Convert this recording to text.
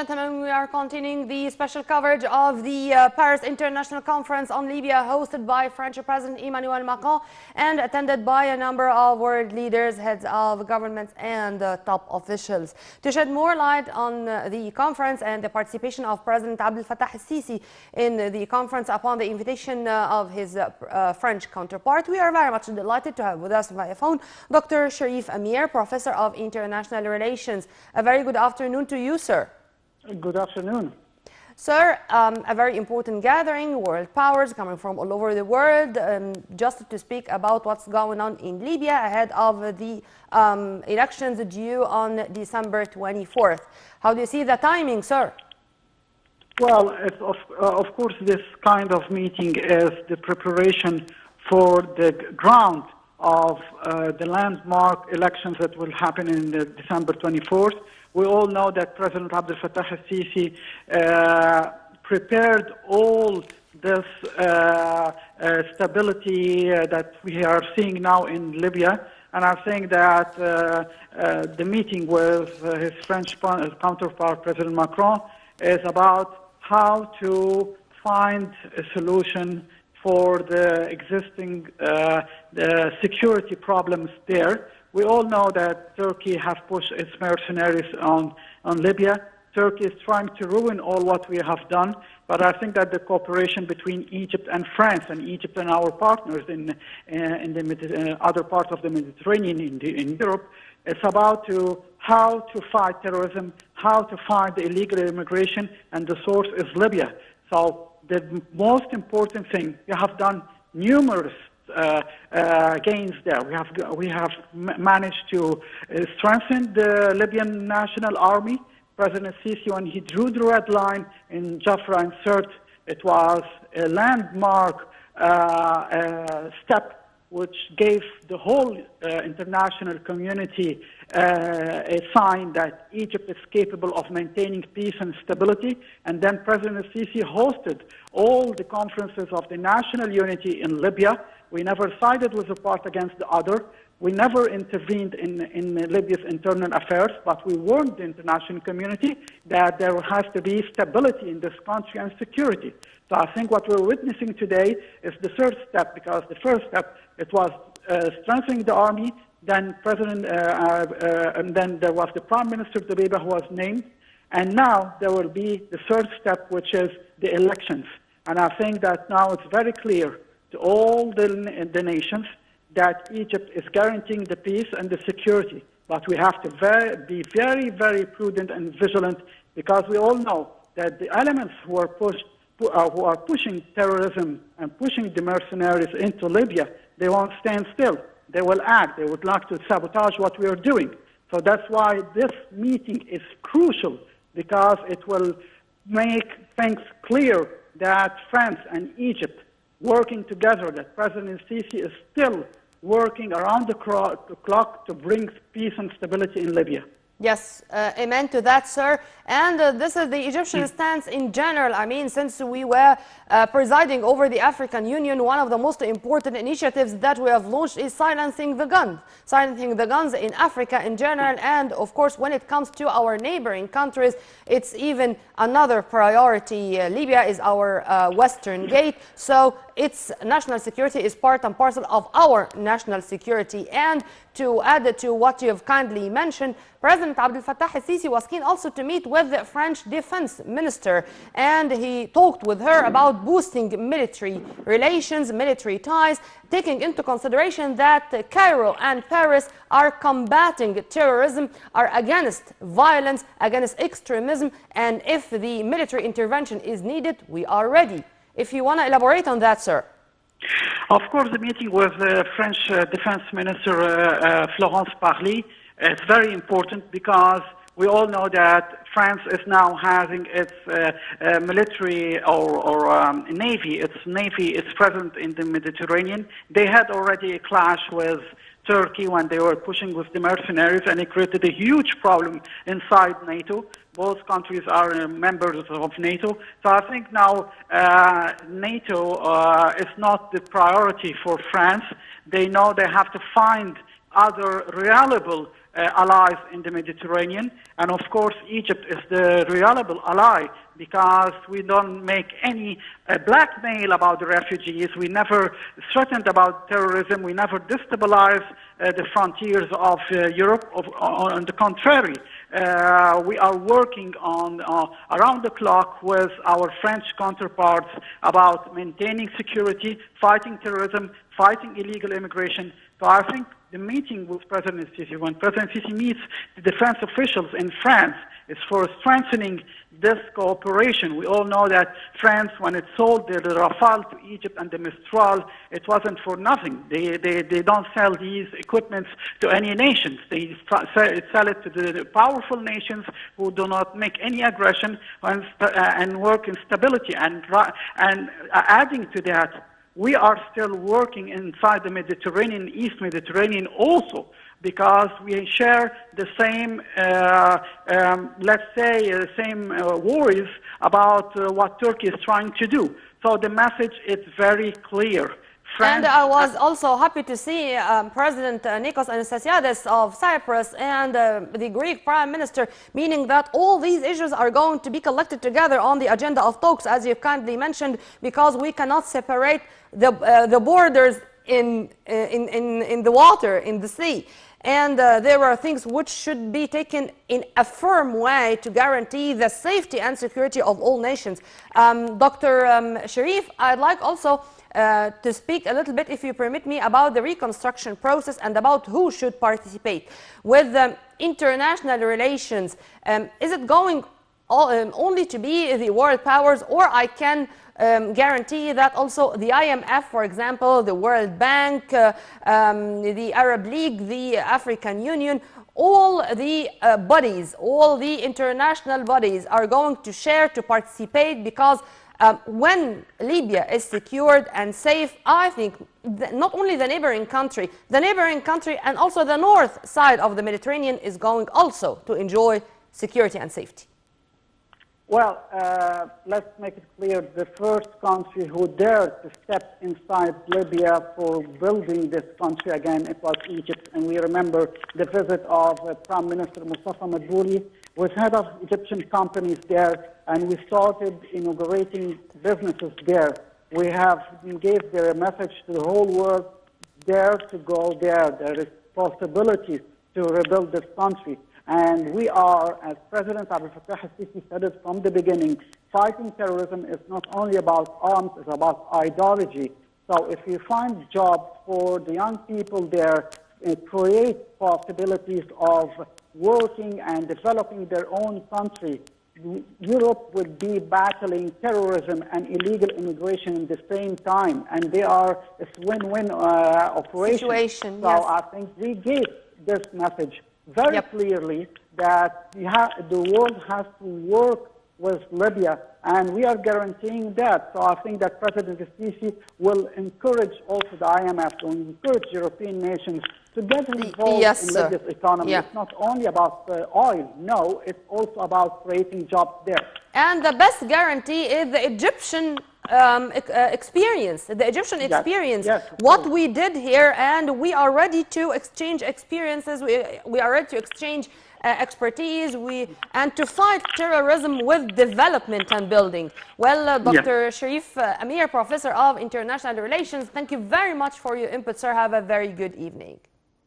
gentlemen, we are continuing the special coverage of the Paris International Conference on Libya, hosted by French President Emmanuel Macron and attended by a number of world leaders, heads of governments and top officials. To shed more light on the conference and the participation of President Abdel Fattah al-Sisi in the conference upon the invitation of his French counterpart, we are very much delighted to have with us via phone Dr. Sherif Amir, Professor of International Relations. A very good afternoon to you, sir. Good afternoon. Sir, a very important gathering, world powers coming from all over the world, just to speak about what's going on in Libya ahead of the elections due on December 24th. How do you see the timing, sir? Well, of course, this kind of meeting is the preparation for the ground of the landmark elections that will happen in December 24th. We all know that President Abdel Fattah al-Sisi prepared all this stability that we are seeing now in Libya, and I think that the meeting with his French counterpart, President Macron, is about how to find a solution for the existing the security problems there. We all know that Turkey has pushed its mercenaries on Libya. Turkey is trying to ruin all what we have done, but I think that the cooperation between Egypt and France, and Egypt and our partners in the other parts of the Mediterranean, in Europe, it's about how to fight terrorism, how to fight the illegal immigration, and the source is Libya. So the most important thing, we have done numerous gains there. We have managed to strengthen the Libyan National Army. President Sisi, when he drew the red line in Jafra and Sirte, it was a landmark step which gave the whole international community a sign that Egypt is capable of maintaining peace and stability. And then President Sisi hosted all the conferences of the national unity in Libya. We never sided with a part against the other. We never intervened in Libya's internal affairs, but we warned the international community that there has to be stability in this country and security. So I think what we're witnessing today is the third step, because the first step, it was strengthening the army, then and then there was the Prime Minister Dabeba who was named, and now there will be the third step, which is the elections. And I think that now it's very clear to all the nations that Egypt is guaranteeing the peace and the security. But we have to be very, very prudent and vigilant, because we all know that the elements who are pushing terrorism and pushing the mercenaries into Libya, they won't stand still. They will act. They would like to sabotage what we are doing. So that's why this meeting is crucial, because it will make things clear that France and Egypt working together, that President Sisi is still working around the clock to bring peace and stability in Libya. Yes, amen to that, sir. And this is the Egyptian stance in general. I mean, since we were presiding over the African Union, one of the most important initiatives that we have launched is silencing the guns. Silencing the guns in Africa in general. And of course, when it comes to our neighboring countries, it's even another priority. Libya is our western gate. So its national security is part and parcel of our national security. And to add to what you have kindly mentioned, President Abdel Fattah al-Sisi was keen also to meet with the French defense minister, and he talked with her about boosting military relations, military ties, taking into consideration that Cairo and Paris are combating terrorism, are against violence, against extremism, and if the military intervention is needed, we are ready. If you want to elaborate on that, sir. Of course, the meeting with the French Defense Minister Florence Parly is very important, because we all know that France is now having its military or navy. Its navy is present in the Mediterranean. They had already a clash with Turkey when they were pushing with the mercenaries, and it created a huge problem inside NATO. Both countries are members of NATO. So I think now NATO is not the priority for France. They know they have to find other reliable allies in the Mediterranean. And of course, Egypt is the reliable ally because we don't make any blackmail about the refugees. We never threatened about terrorism. We never destabilize the frontiers of Europe. On the contrary, we are working on around the clock with our French counterparts about maintaining security, fighting terrorism, fighting illegal immigration. So I think the meeting with President Sisi, when President Sisi meets the defense officials in France, is for strengthening this cooperation. We all know that France, when it sold the Rafale to Egypt and the Mistral, it wasn't for nothing. They don't sell these equipments to any nations. They sell it to the powerful nations who do not make any aggression and work in stability. And adding to that, we are still working inside the Mediterranean, East Mediterranean also, because we share the same, let's say, the same worries about what Turkey is trying to do. So the message is very clear. And I was also happy to see President Nikos Anastasiades of Cyprus and the Greek Prime Minister, meaning that all these issues are going to be collected together on the agenda of talks, as you kindly mentioned, because we cannot separate the borders in the water, in the sea. And there are things which should be taken in a firm way to guarantee the safety and security of all nations. Dr. Sherif, I'd like also to speak a little bit, if you permit me, about the reconstruction process and about who should participate. With international relations, is it going only to be the world powers, or I can guarantee that also the IMF, for example, the World Bank, the Arab League, the African Union, all the bodies, all the international bodies are going to share, to participate, because when Libya is secured and safe, I think not only the neighboring country and also the north side of the Mediterranean is going also to enjoy security and safety. Well, let's make it clear, the first country who dared to step inside Libya for building this country again, it was Egypt. And we remember the visit of Prime Minister Mustafa Madbouli with head of Egyptian companies there, and we started inaugurating businesses there. We gave their message to the whole world, dare to go there. There is possibilities to rebuild this country. And we are, as President Abdel Fattah al-Sisi said it from the beginning, fighting terrorism is not only about arms, it's about ideology. So if you find jobs for the young people there, create possibilities of working and developing their own country, Europe will be battling terrorism and illegal immigration at the same time. And they are a win-win operation. So yes. I think we gave this message very clearly that the world has to work with Libya, and we are guaranteeing that. So I think that President Sisi will encourage also the IMF to encourage European nations to get involved in Libya's economy. It's not only about oil, no, it's also about creating jobs there. And the best guarantee is the Egyptian experience, what we did here, and we are ready to exchange experiences, we are ready to exchange expertise, and to fight terrorism with development and building. Well, Dr. Sherif Amir, Professor of International Relations, thank you very much for your input, sir. Have a very good evening.